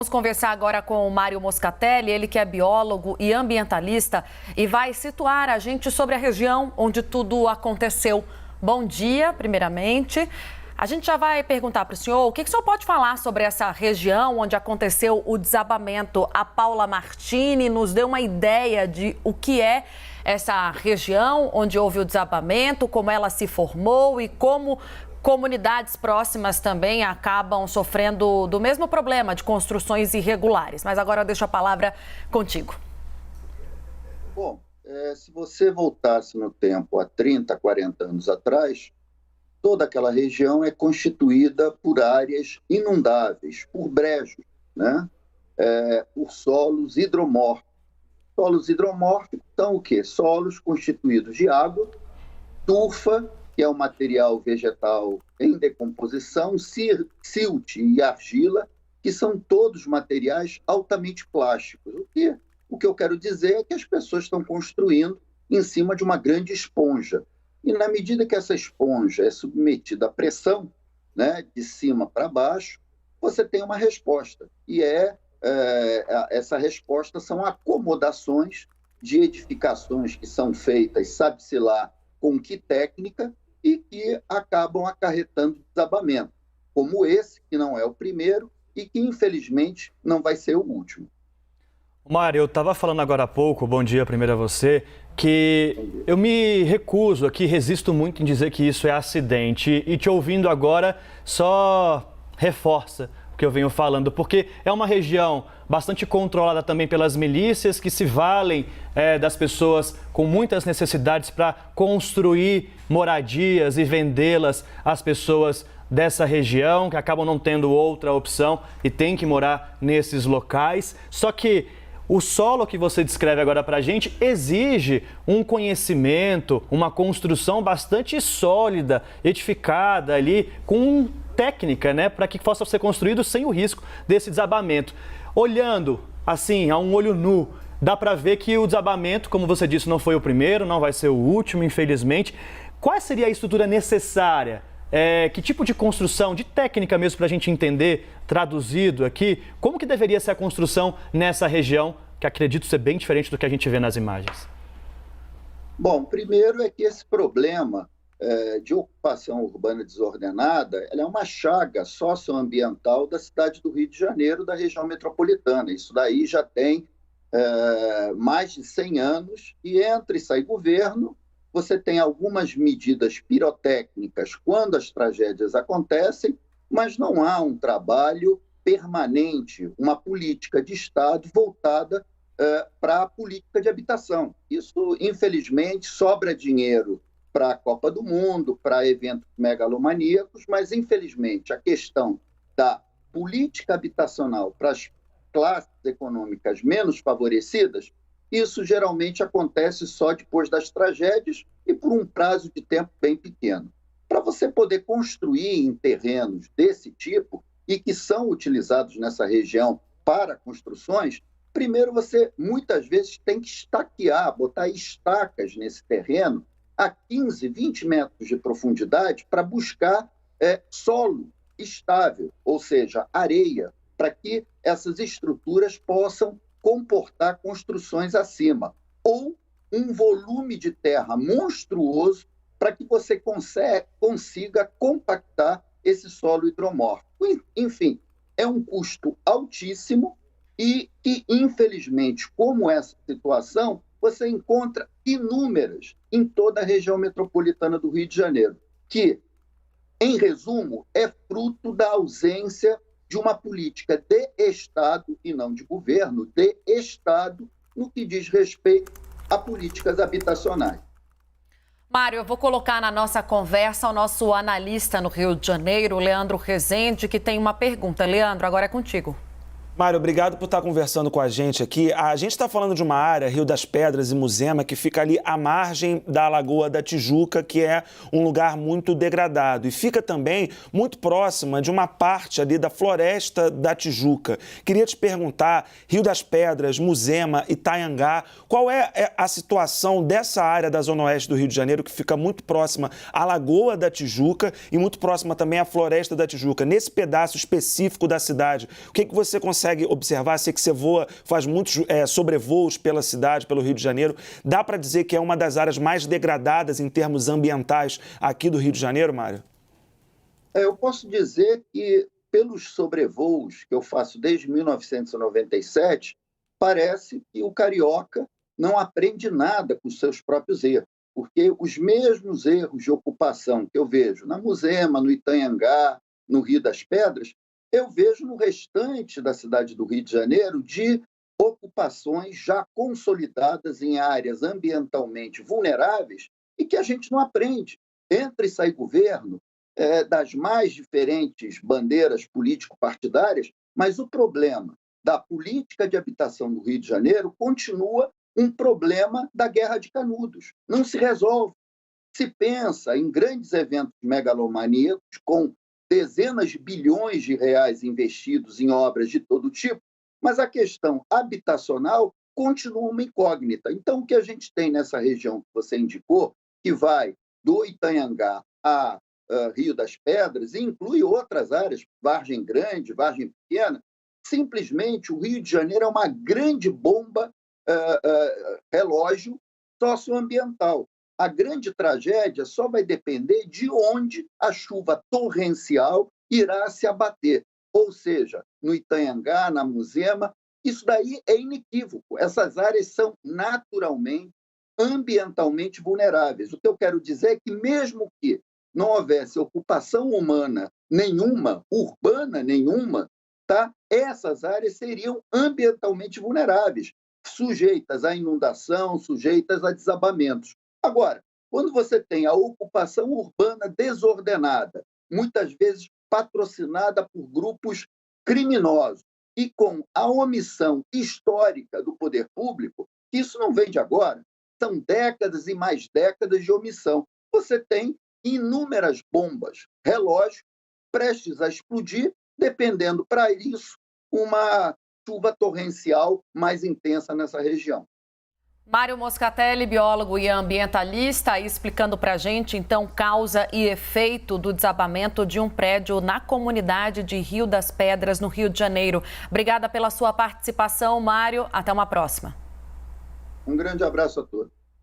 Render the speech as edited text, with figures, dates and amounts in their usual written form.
Vamos conversar agora com o Mário Moscatelli, ele que é biólogo e ambientalista e vai situar a gente sobre a região onde tudo aconteceu. Bom dia, primeiramente. A gente já vai perguntar para o senhor o que o senhor pode falar sobre essa região onde aconteceu o desabamento. A Paula Martini nos deu uma ideia de o que é essa região onde houve o desabamento, como ela se formou e como comunidades próximas também acabam sofrendo do mesmo problema de construções irregulares. Mas agora eu deixo a palavra contigo. Bom, se você voltasse no tempo há 30, 40 anos atrás, toda aquela região é constituída por áreas inundáveis, por brejos, né? Por solos hidromórficos. Solos hidromórficos são o quê? Solos constituídos de água, turfa, que é um material vegetal em decomposição, silt e argila, que são todos materiais altamente plásticos. O que eu quero dizer é que as pessoas estão construindo em cima de uma grande esponja. E na medida que essa esponja é submetida à pressão, né, de cima para baixo, você tem uma resposta. E essa resposta são acomodações de edificações que são feitas, sabe-se lá, com que técnica, e que acabam acarretando desabamento, como esse, que não é o primeiro e que, infelizmente, não vai ser o último. Mário, eu estava falando agora há pouco, bom dia primeiro a você, que eu me recuso aqui, resisto muito em dizer que isso é acidente, e te ouvindo agora só reforça o que eu venho falando, porque é uma região bastante controlada também pelas milícias que se valem das pessoas com muitas necessidades para construir moradias e vendê-las às pessoas dessa região, que acabam não tendo outra opção e têm que morar nesses locais. Só que o solo que você descreve agora para a gente exige um conhecimento, uma construção bastante sólida, edificada ali, com técnica, né, para que possa ser construído sem o risco desse desabamento. Olhando assim, a um olho nu, dá para ver que o desabamento, como você disse, não foi o primeiro, não vai ser o último, infelizmente. Qual seria a estrutura necessária? Que tipo de construção, de técnica mesmo para a gente entender, traduzido aqui, como que deveria ser a construção nessa região, que acredito ser bem diferente do que a gente vê nas imagens? Bom, primeiro é que esse problema de ocupação urbana desordenada, ela é uma chaga socioambiental da cidade do Rio de Janeiro, da região metropolitana. Isso daí já tem mais de 100 anos e entra e sai governo. Você tem algumas medidas pirotécnicas quando as tragédias acontecem, mas não há um trabalho permanente, uma política de Estado voltada para a política de habitação. Isso, infelizmente, sobra dinheiro para a Copa do Mundo, para eventos megalomaníacos, mas, infelizmente, a questão da política habitacional para as classes econômicas menos favorecidas, isso geralmente acontece só depois das tragédias e por um prazo de tempo bem pequeno. Para você poder construir em terrenos desse tipo e que são utilizados nessa região para construções, primeiro você muitas vezes tem que estaquear, botar estacas nesse terreno a 15, 20 metros de profundidade para buscar solo estável, ou seja, areia, para que essas estruturas possam comportar construções acima, ou um volume de terra monstruoso para que você consiga compactar esse solo hidromórfico. Enfim, é um custo altíssimo e que, infelizmente, como essa situação, você encontra inúmeras em toda a região metropolitana do Rio de Janeiro, que, em resumo, é fruto da ausência de uma política de Estado, e não de governo, de Estado, no que diz respeito a políticas habitacionais. Mário, eu vou colocar na nossa conversa o nosso analista no Rio de Janeiro, Leandro Rezende, que tem uma pergunta. Leandro, agora é contigo. Mário, obrigado por estar conversando com a gente aqui. A gente está falando de uma área, Rio das Pedras e Muzema, que fica ali à margem da Lagoa da Tijuca, que é um lugar muito degradado. E fica também muito próxima de uma parte ali da Floresta da Tijuca. Queria te perguntar, Rio das Pedras, Muzema, Itaiangá, qual é a situação dessa área da Zona Oeste do Rio de Janeiro, que fica muito próxima à Lagoa da Tijuca e muito próxima também à Floresta da Tijuca? Nesse pedaço específico da cidade, o que você consegue consegue observar, sei que você faz muitos sobrevoos pela cidade, pelo Rio de Janeiro, dá para dizer que é uma das áreas mais degradadas em termos ambientais aqui do Rio de Janeiro, Mário? Eu posso dizer que, pelos sobrevoos que eu faço desde 1997, parece que o carioca não aprende nada com os seus próprios erros, porque os mesmos erros de ocupação que eu vejo na Moosema, no Itanhangá, no Rio das Pedras, eu vejo no restante da cidade do Rio de Janeiro de ocupações já consolidadas em áreas ambientalmente vulneráveis e que a gente não aprende. Entra e sai governo, das mais diferentes bandeiras político-partidárias, mas o problema da política de habitação do Rio de Janeiro continua um problema da Guerra de Canudos. Não se resolve. Se pensa em grandes eventos megalomaníacos com dezenas de bilhões de reais investidos em obras de todo tipo, mas a questão habitacional continua uma incógnita. Então, o que a gente tem nessa região que você indicou, que vai do Itanhangá a Rio das Pedras, e inclui outras áreas, Vargem Grande, Vargem Pequena, simplesmente o Rio de Janeiro é uma grande bomba relógio socioambiental. A grande tragédia só vai depender de onde a chuva torrencial irá se abater. Ou seja, no Itanhangá, na Moosema, isso daí é inequívoco. Essas áreas são naturalmente, ambientalmente vulneráveis. O que eu quero dizer é que mesmo que não houvesse ocupação humana nenhuma, urbana nenhuma, tá? Essas áreas seriam ambientalmente vulneráveis, sujeitas à inundação, sujeitas a desabamentos. Agora, quando você tem a ocupação urbana desordenada, muitas vezes patrocinada por grupos criminosos e com a omissão histórica do poder público, isso não vem de agora, são décadas e mais décadas de omissão. Você tem inúmeras bombas, relógio, prestes a explodir, dependendo para isso uma chuva torrencial mais intensa nessa região. Mário Moscatelli, biólogo e ambientalista, explicando para a gente, então, causa e efeito do desabamento de um prédio na comunidade de Rio das Pedras, no Rio de Janeiro. Obrigada pela sua participação, Mário. Até uma próxima. Um grande abraço a todos.